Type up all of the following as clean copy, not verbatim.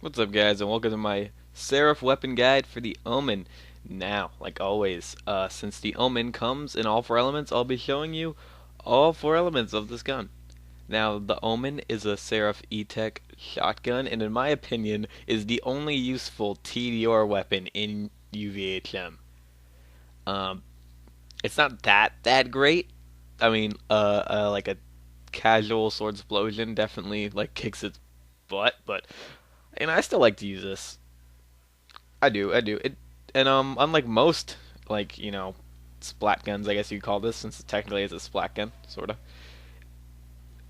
What's up, guys, and welcome to my Seraph Weapon guide for the Omen. Now, like always, since the Omen comes in all four elements, I'll be showing you all four elements of this gun. Now, the Omen is a Seraph E-Tech shotgun, and in my opinion, is the only useful TDR weapon in UVHM. Um, it's not that great. I mean, like a casual sword explosion definitely like kicks its butt, but and I still like to use this. I do. Unlike most splat guns, I guess you call this, since it technically is a splat gun, sorta.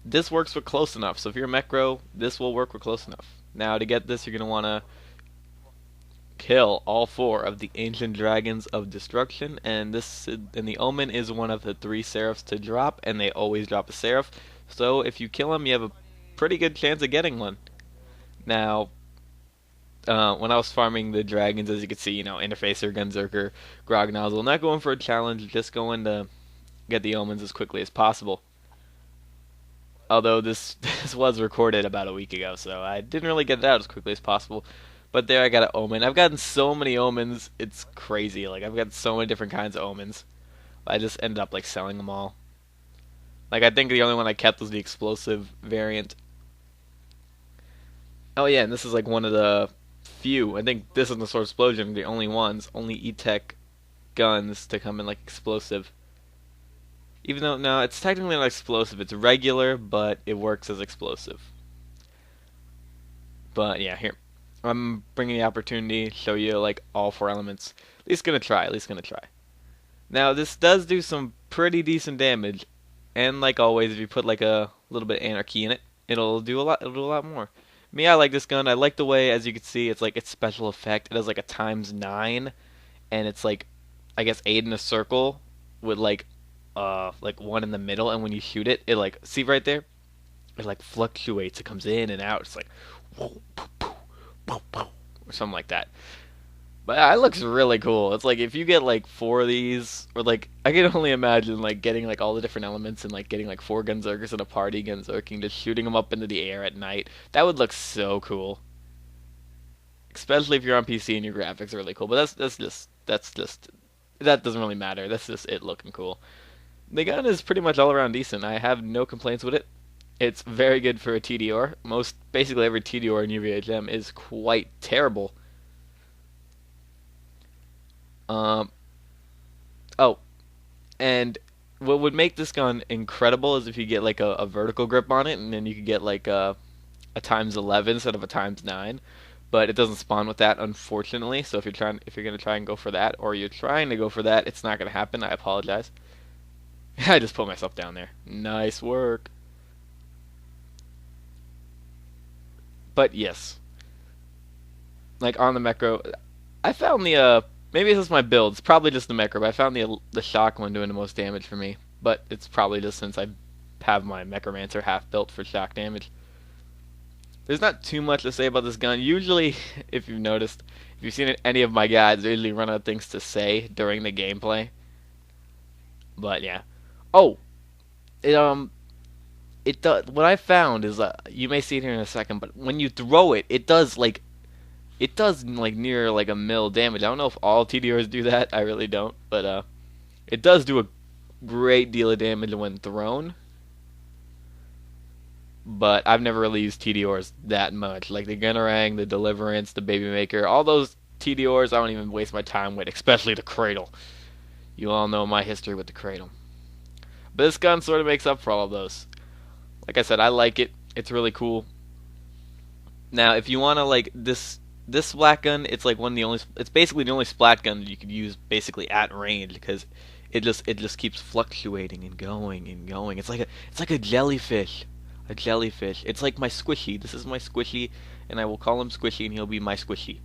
This works with close enough. So if you're a Mecro, this will work with close enough. Now to get this, you're gonna wanna kill all four of the ancient dragons of destruction, and the Omen is one of the three seraphs to drop, and they always drop a seraph. So if you kill them, you have a pretty good chance of getting one. Now, when I was farming the dragons, as you can see, Interfacer, Gunzerker, Grog Nozzle, not going for a challenge, just going to get the omens as quickly as possible. Although this this was recorded about a week ago, so I didn't really get it out as quickly as possible. But there I got an omen. I've gotten so many omens, it's crazy. Like I've got so many different kinds of omens. I just ended up like selling them all. Like I think the only one I kept was the explosive variant. Oh yeah, and this is like one of the few. I think this and the Sword Explosion are the only ones, only E-Tech guns to come in like explosive. Even though no, it's technically not explosive. It's regular, but it works as explosive. But yeah, here I'm bringing the opportunity to show you like all four elements. At least gonna try. At least gonna try. Now this does do some pretty decent damage, and like always, if you put like a little bit of anarchy in it, it'll do a lot. It'll do a lot more. Me, I like this gun. I like the way, as you can see, it's like its special effect. It has like a times 9, and it's like, I guess 8 in a circle with like one in the middle. And when you shoot it, it like see right there, it like fluctuates. It comes in and out. It's like, whoa, poo, poo, whoa, whoa, or something like that. But yeah, it looks really cool. It's like if you get like four of these, or like I can only imagine like getting like all the different elements and like getting like four Gunzerkers in a party Gunzerking, just shooting them up into the air at night. That would look so cool. Especially if you're on PC and your graphics are really cool. But that's just that doesn't really matter. That's just it looking cool. The gun is pretty much all around decent. I have no complaints with it. It's very good for a TDR. Most basically every TDR in UVHM is quite terrible. Um, oh, and what would make this gun incredible is if you get like a vertical grip on it, and then you could get like a times 11 instead of a times 9. But it doesn't spawn with that, unfortunately. So if you're gonna try and go for that, or you're trying to go for that, it's not gonna happen. I apologize. I just put myself down there. Nice work. But yes, like on the Mecro, I found the maybe this is my build. It's probably just the Mecro, but I found the shock one doing the most damage for me. But it's probably just since I have my Mechromancer half built for shock damage. There's not too much to say about this gun. Usually, if you've noticed, if you've seen any of my guides, I usually run out of things to say during the gameplay. But yeah. Oh, it it does. What I found is you may see it here in a second, but when you throw it, it does like near like a mil damage. I don't know if all TDRs do that. I really don't, but it does do a great deal of damage when thrown. But I've never really used TDRs that much. Like the Gunnerang, the Deliverance, the Baby Maker, all those TDRs I don't even waste my time with, especially the Cradle. You all know my history with the Cradle. But this gun sort of makes up for all of those. Like I said, I like it. It's really cool. Now, if you want to like this splat gun, it's like one of the only. It's basically the only splat gun that you could use basically at range because it just keeps fluctuating and going and going. It's like a jellyfish, a jellyfish. It's like my squishy. This is my squishy, and I will call him Squishy, and he'll be my squishy.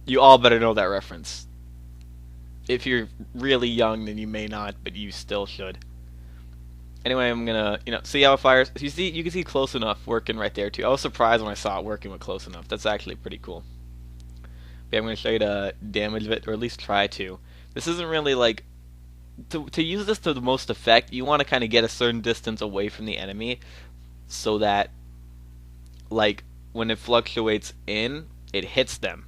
You all better know that reference. If you're really young, then you may not, but you still should. Anyway, I'm gonna, see how it fires. You can see close enough working right there too. I was surprised when I saw it working with close enough. That's actually pretty cool. But yeah, I'm gonna show you the damage of it, or at least try to. This isn't really like to use this to the most effect. You want to kind of get a certain distance away from the enemy, so that like when it fluctuates in, it hits them.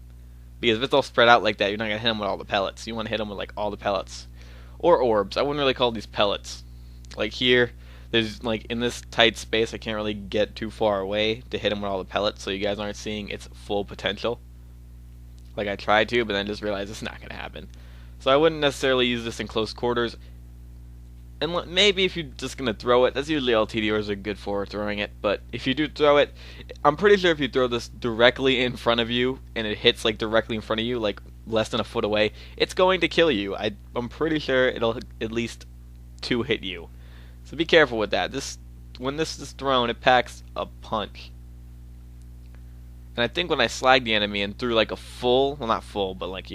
Because if it's all spread out like that, you're not gonna hit them with all the pellets. You want to hit them with like all the pellets, or orbs. I wouldn't really call these pellets. Like here, there's like in this tight space, I can't really get too far away to hit them with all the pellets, so you guys aren't seeing its full potential. Like I tried to, but then just realized it's not gonna happen. So I wouldn't necessarily use this in close quarters. And maybe if you're just going to throw it, that's usually all TDRs are good for, throwing it. But if you do throw it, I'm pretty sure if you throw this directly in front of you, and it hits like directly in front of you, like less than a foot away, it's going to kill you. I'm pretty sure it'll at least 2 hit you. So be careful with that. When this is thrown, it packs a punch. And I think when I slagged the enemy and threw like a full, well not full, but like,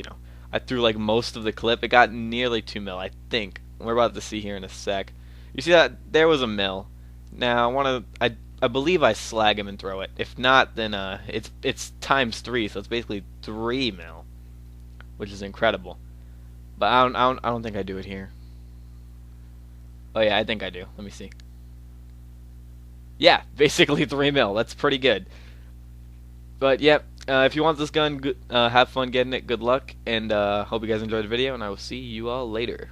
I threw like most of the clip, it got nearly 2 mil, I think. We're about to see here in a sec. You see that? There was a mil. Now I believe I slag him and throw it. If not, then it's times 3, so it's basically 3 mil, which is incredible. But I don't think I do it here. Oh yeah, I think I do. Let me see. Yeah, basically 3 mil. That's pretty good. But yep, if you want this gun, have fun getting it. Good luck, and hope you guys enjoyed the video, and I will see you all later.